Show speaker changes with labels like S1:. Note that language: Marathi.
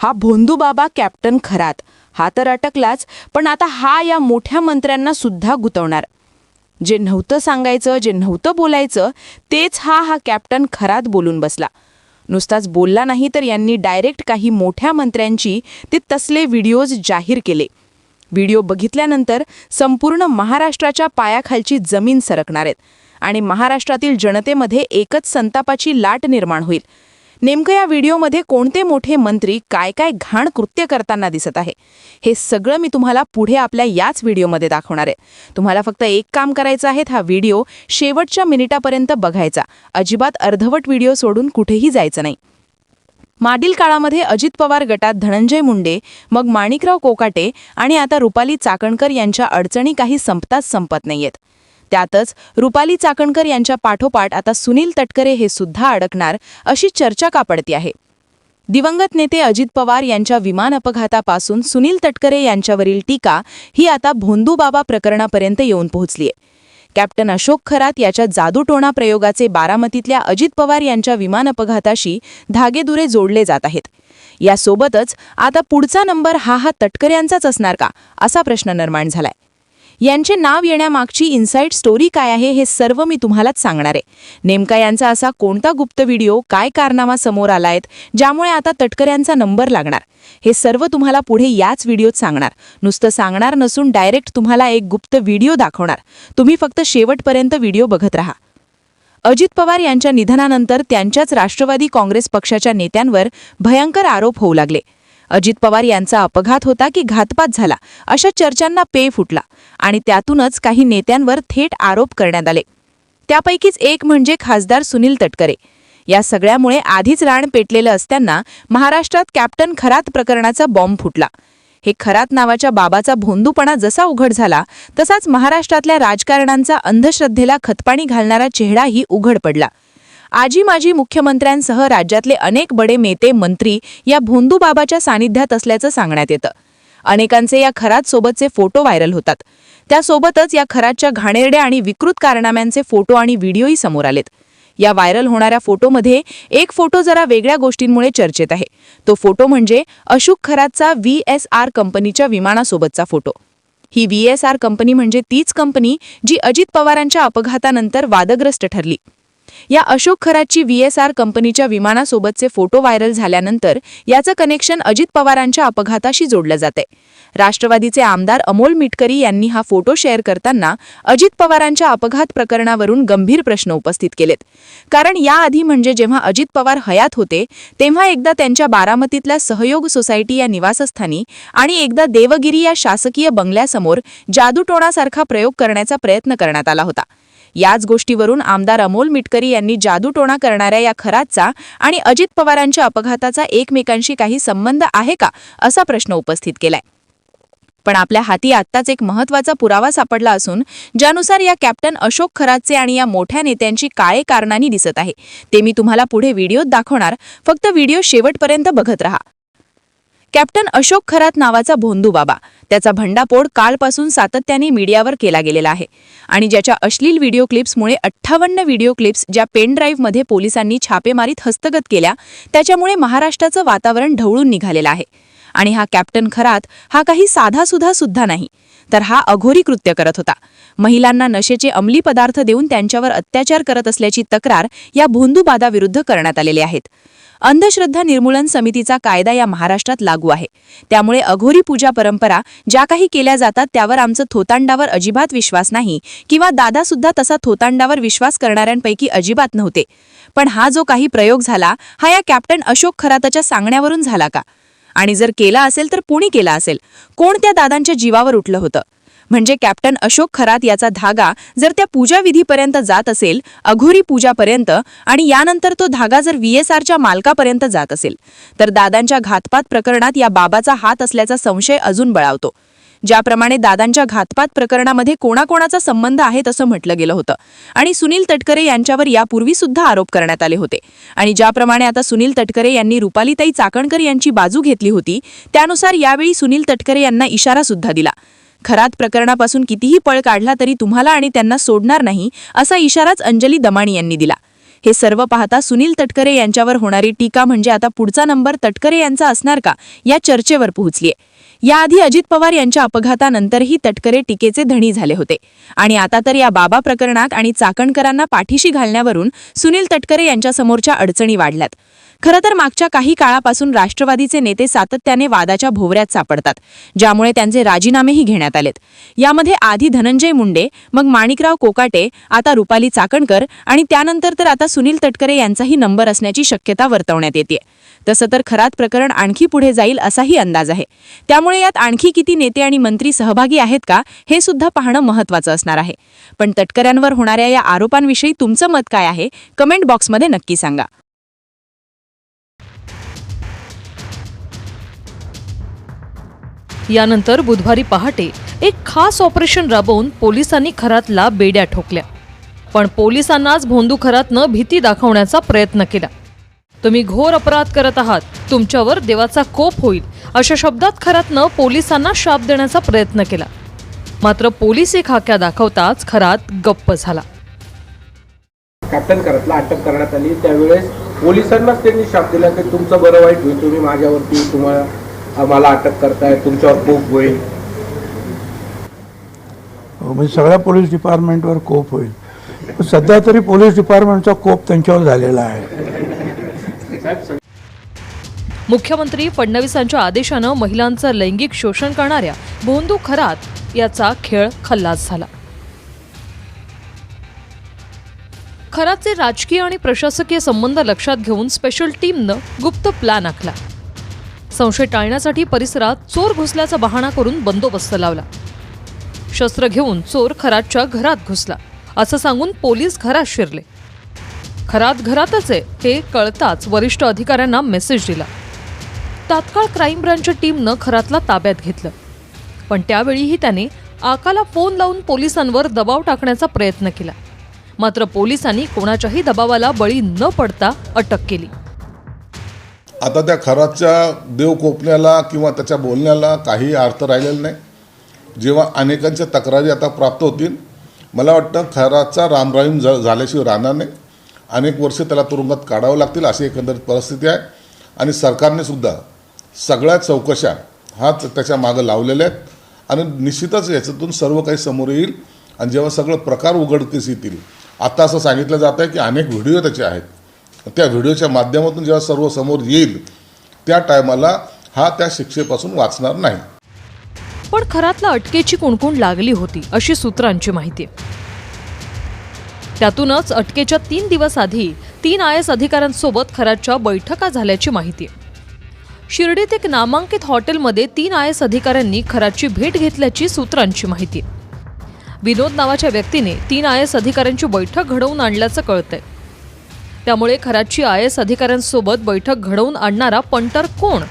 S1: हा भोंदूबाबा कॅप्टन खरात हा तर अटकलाच, पण आता हा या मोठ्या मंत्र्यांना सुद्धा गुतवणार. जे नव्हतं सांगायचं, जे नव्हतं बोलायचं, तेच हा कॅप्टन खरात बोलून बसला. नुसताच बोलला नाही, तर यांनी डायरेक्ट काही मोठ्या मंत्र्यांची ते तसले व्हिडिओज जाहीर केले. व्हिडिओ बघितल्यानंतर संपूर्ण महाराष्ट्राच्या पायाखालची जमीन सरकणार आहेत आणि महाराष्ट्रातील जनतेमध्ये एकच संतापाची लाट निर्माण होईल. नेमकं या व्हिडिओमध्ये कोणते मोठे मंत्री काय काय घाण कृत्य करताना दिसत आहे, हे सगळं मी तुम्हाला पुढे आपल्या याच व्हिडिओमध्ये दाखवणार आहे. तुम्हाला फक्त एक काम करायचं आहे, हा व्हिडिओ शेवटच्या मिनिटापर्यंत बघायचा. अजिबात अर्धवट व्हिडिओ सोडून कुठेही जायचं नाही. मागील काळामध्ये अजित पवार गटात धनंजय मुंडे, मग माणिकराव कोकाटे आणि आता रुपाली चाकणकर यांच्या अडचणी काही संपताच संपत नाहीयेत. त्यातच रुपाली चाकणकर यांच्या पाठोपाठ आता सुनील तटकरे हे सुद्धा अडकणार अशी चर्चा का पडते आहे. दिवंगत नेते अजित पवार यांच्या विमान अपघातापासून सुनील तटकरे यांच्यावरील टीका ही आता भोंदूबाबा प्रकरणापर्यंत येऊन पोहोचलीय. कॅप्टन अशोक खरात याच्या जादूटोणा प्रयोगाचे बारामतीतल्या अजित पवार यांच्या विमान अपघाताशी धागेदुरे जोडले जात आहेत. यासोबतच आता पुढचा नंबर हा तटकऱ्यांचाच असणार का, असा प्रश्न निर्माण झालाय. यांचे नाव येण्यामागची इनसाइड स्टोरी काय आहे, हे सर्व मी तुम्हालाच सांगणार आहे. नेमका यांचा असा कोणता गुप्त व्हिडिओ, काय कारनामा समोर आलायत ज्यामुळे आता तटकऱ्यांचा नंबर लागणार, हे सर्व तुम्हाला पुढे याच व्हिडिओत सांगणार. नुसतं सांगणार नसून डायरेक्ट तुम्हाला एक गुप्त व्हिडिओ दाखवणार. तुम्ही फक्त शेवटपर्यंत व्हिडिओ बघत राहा. अजित पवार यांच्या निधनानंतर त्यांच्याच राष्ट्रवादी काँग्रेस पक्षाच्या नेत्यांवर भयंकर आरोप होऊ लागले. अजित पवार यांचा अपघात होता की घातपात झाला, अशा चर्चांना पेय फुटला आणि त्यातूनच काही नेत्यांवर थेट आरोप करण्यात आले. त्यापैकीच एक म्हणजे खासदार सुनील तटकरे. या सगळ्यामुळे आधीच रान पेटलेलं असताना महाराष्ट्रात कॅप्टन खरात प्रकरणाचा बॉम्ब फुटला. हे खरात नावाच्या बाबाचा भोंदूपणा जसा उघड झाला, तसाच महाराष्ट्रातल्या राजकारणांचा अंधश्रद्धेला खतपाणी घालणारा चेहराही उघड पडला. आजी माजी मुख्यमंत्र्यांसह राज्यातले अनेक बडे नेते मंत्री या भोंदूबाबाच्या सानिध्यात असल्याचं सांगण्यात येतं. अनेकांचे या खरात सोबतचे फोटो व्हायरल होतात. त्यासोबतच या खरातच्या घाणेरड्या आणि विकृत कारनाम्यांचे फोटो आणि व्हिडिओही समोर आलेत. या व्हायरल होणाऱ्या फोटोमध्ये एक फोटो जरा वेगळ्या गोष्टींमुळे चर्चेत आहे. तो फोटो म्हणजे अशोक खरातचा VSR कंपनीच्या विमानासोबतचा फोटो. ही VSR कंपनी म्हणजे तीच कंपनी जी अजित पवारांच्या अपघातानंतर वादग्रस्त ठरली. या अशोक खरातची VSR कंपनीच्या विमानासोबतचे फोटो व्हायरल झाल्यानंतर याचं कनेक्शन अजित पवारांच्या अपघाताशी जोडलं जाते. राष्ट्रवादीचे आमदार अमोल मिटकरी यांनी हा फोटो शेअर करताना अजित पवारांच्या अपघात प्रकरणावरून गंभीर प्रश्न उपस्थित केलेत. कारण याआधी म्हणजे जेव्हा अजित पवार हयात होते, तेव्हा एकदा त्यांच्या बारामतीतल्या सहयोग सोसायटी या निवासस्थानी आणि एकदा देवगिरी या शासकीय बंगल्यासमोर जादूटोणासारखा प्रयोग करण्याचा प्रयत्न करण्यात आला होता. याच गोष्टीवरून आमदार अमोल मिटकरी यांनी जादूटोणा करणाऱ्या या खरातचा आणि अजित पवारांच्या अपघाताचा एकमेकांशी काही संबंध आहे का, असा प्रश्न उपस्थित केलाय. पण आपल्या हाती आत्ताच एक महत्त्वाचा पुरावा सापडला असून ज्यानुसार या कॅप्टन अशोक खरातचे आणि या मोठ्या नेत्यांची काय कारणानी दिसत आहे, ते मी तुम्हाला पुढे व्हिडिओत दाखवणार. फक्त व्हिडिओ शेवटपर्यंत बघत राहा. कॅप्टन अशोक खरात नावाचा भोंदूबाबा, त्याचा भंडाफोड कालपासून सातत्याने मीडियावर केला गेलेला आहे आणि ज्याच्या अश्लील व्हिडिओ क्लिप्समुळे 58 व्हिडिओ क्लिप्स ज्या पेन ड्राईव्हमध्ये पोलिसांनी छापेमारीत हस्तगत केल्या, त्याच्यामुळे महाराष्ट्राचं वातावरण ढवळून निघालेलं आहे. आणि हा कॅप्टन खरात हा काही साधासुधा सुद्धा नाही, तर हा अघोरी कृत्य करत होता. महिलांना नशेचे अंमली पदार्थ देऊन त्यांच्यावर अत्याचार करत असल्याची तक्रार या भोंदूबाबाविरुद्ध करण्यात आलेली आहेत. अंधश्रद्धा निर्मूलन समितीचा कायदा या महाराष्ट्रात लागू आहे. त्यामुळे अघोरी पूजा परंपरा ज्या काही केल्या जातात त्यावर आमचं थोतांडावर अजिबात विश्वास नाही, किंवा दादासुद्धा तसा थोतांडावर विश्वास करणाऱ्यांपैकी अजिबात नव्हते. पण हा जो काही प्रयोग झाला, हा या कॅप्टन अशोक खरातच्या सांगण्यावरून झाला का? आणि जर केला असेल तर कोणी केला असेल? कोण त्या दादांच्या जीवावर उठलं होतं? म्हणजे कॅप्टन अशोक खरात याचा धागा जर त्या पूजाविधीपर्यंत जात असेल, अघोरी पूजापर्यंत, आणि यानंतर तो धागा जर VSRच्या मालकापर्यंत जात असेल, तर दादांच्या घातपात प्रकरणात या बाबाचा हात असल्याचा संशय अजून बळावतो. ज्याप्रमाणे दादांच्या घातपात प्रकरणामध्ये कोणाकोणाचा संबंध आहे तसं म्हटलं गेलं होतं आणि सुनील तटकरे यांच्यावर यापूर्वी सुद्धा आरोप करण्यात आले होते, आणि ज्याप्रमाणे आता सुनील तटकरे यांनी रुपालीताई चाकणकर यांची बाजू घेतली होती, त्यानुसार यावेळी सुनील तटकरे यांना इशारा सुद्धा दिला. खरात प्रकरणापासून कितीही पळ काढला तरी तुम्हाला आणि त्यांना सोडणार नाही, असा इशाराच अंजली दमाणी यांनी दिला. हे सर्व पाहता सुनील तटकरे यांच्यावर होणारी टीका म्हणजे आता पुढचा नंबर तटकरे यांचा असणार का या चर्चेवर पोहोचलीय. याआधी अजित पवार यांच्या अपघातानंतरही तटकरे टीकेचे धणी झाले होते आणि आता तर या बाबा प्रकरणात आणि चाकणकरांना पाठीशी घालण्यावरून सुनील तटकरे यांच्यासमोरच्या अडचणी वाढल्यात. खरं तर मागच्या काही काळापासून राष्ट्रवादीचे नेते सातत्याने वादाच्या भोवऱ्यात सापडतात, ज्यामुळे त्यांचे राजीनामेही घेण्यात आलेत. यामध्ये आधी धनंजय मुंडे, मग माणिकराव कोकाटे, आता रुपाली चाकणकर आणि त्यानंतर तर आता सुनील तटकरे यांचाही नंबर असण्याची शक्यता वर्तवण्यात येते. तसं तर खरात प्रकरण आणखी पुढे जाईल असाही अंदाज आहे. त्यामुळे यात आणखी किती नेते आणि मंत्री सहभागी आहेत का हे सुद्धा पाहणं महत्त्वाचं असणार आहे. पण तटकऱ्यांवर होणाऱ्या या आरोपांविषयी तुमचं मत काय आहे, कमेंट बॉक्समध्ये नक्की सांगा.
S2: यानंतर बुधवारी पहाटे एक खास ऑपरेशन राबवून पोलिसांनी खरातला बेड्या ठोकल्या. पण पोलिसांनाच भोंदू खरातनं भीती दाखवण्याचा प्रयत्न केला. तुम्ही घोर अपराध करत आहात, तुमच्यावर देवाचा कोप होईल अशा शब्दात खरातनं पोलिसांना शाप देण्याचा प्रयत्न केला. मात्र पोलिसी खाक्या दाखवताच खरात गप्प झाला.
S3: कॅप्टन खरातला अटक करण्यात आली त्यावेळेस पोलिसांनाच त्यांनी शाप दिला की तुमचं बरं वाईट होईल, तुम्ही माझ्यावरती मला अटक करताय, तुमच्यावर कोप होईल.
S4: म्हणजे सगळ्या पोलीस डिपार्टमेंटवर कोप होईल. सध्या तरी पोलीस डिपार्टमेंटचा कोप त्यांच्यावर झालेला आहे.
S2: मुख्यमंत्री फडणवीसांच्या आदेशानं महिलांचं लैंगिक शोषण करणाऱ्या भोंदू खरात याचा खेळ खल्लास झाला. खरातचे राजकीय आणि प्रशासकीय संबंध लक्षात घेऊन स्पेशल टीमनं गुप्त प्लॅन आखला. संशय टाळण्यासाठी परिसरात चोर घुसल्याचा बहाणा करून बंदोबस्त लावला. शस्त्र घेऊन चोर खरातच्या घरात घुसला असं सांगून पोलीस घरात शिरले. खरात घरातच आहे हे कळताच वरिष्ठ अधिकाऱ्यांना मेसेज दिला. तात्काळ क्राईम ब्रांचच्या टीमनं खरातला ताब्यात घेतलं. पण त्यावेळीही त्याने आकाला फोन लावून पोलिसांवर दबाव टाकण्याचा प्रयत्न केला. मात्र पोलिसांनी कोणाच्याही दबावाला बळी न पडता अटक केली.
S5: आता त्या खरातच्या देव कोपण्याला किंवा त्याच्या बोलण्याला काही अर्थ राहिलेला नाही. जेव्हा अनेकांच्या तक्रारी आता प्राप्त होतील, मला वाटतं खरातचा रामराहीम झाल्याशिवाय राहणार नाही. अनेक वर्ष त्याला तुरुंगात काढावं लागतील अशी एकंदरीत परिस्थिती आहे. आणि सरकारने सुद्धा सगळ्या चौकशा हाच त्याच्या मागं लावलेल्या आहेत. आणि निश्चितच याच्यातून सर्व काही समोर येईल. आणि जेव्हा सगळं प्रकार उघडकीस येतील, आता असं सांगितलं जात आहे की अनेक व्हिडिओ त्याचे आहेत, त्या व्हिडिओच्या माध्यमातून जेव्हा सर्व समोर येईल त्या टायमाला हा त्या शिक्षेपासून वाचणार नाही.
S2: पण खरातला अटकेची कुणकुण लागली होती अशी सूत्रांची माहिती आहे. त्यातूनच अटकेच्या 3 दिवस आधी 3 IAS अधिकाऱ्यांसोबत खरातच्या बैठका झाल्याची माहिती आहे. शिर्डीत एक नामांकित हॉटेलमध्ये 3 IAS अधिकाऱ्यांनी खरातची भेट घेतल्याची सूत्रांची माहिती आहे. विनोद नावाच्या व्यक्तीने 3 IAS अधिकाऱ्यांची बैठक घडवून आणल्याचं कळतंय. त्यामुळे खरातची IAS अधिकाऱ्यांसोबत बैठक घडवून आणणारा पंटर कोण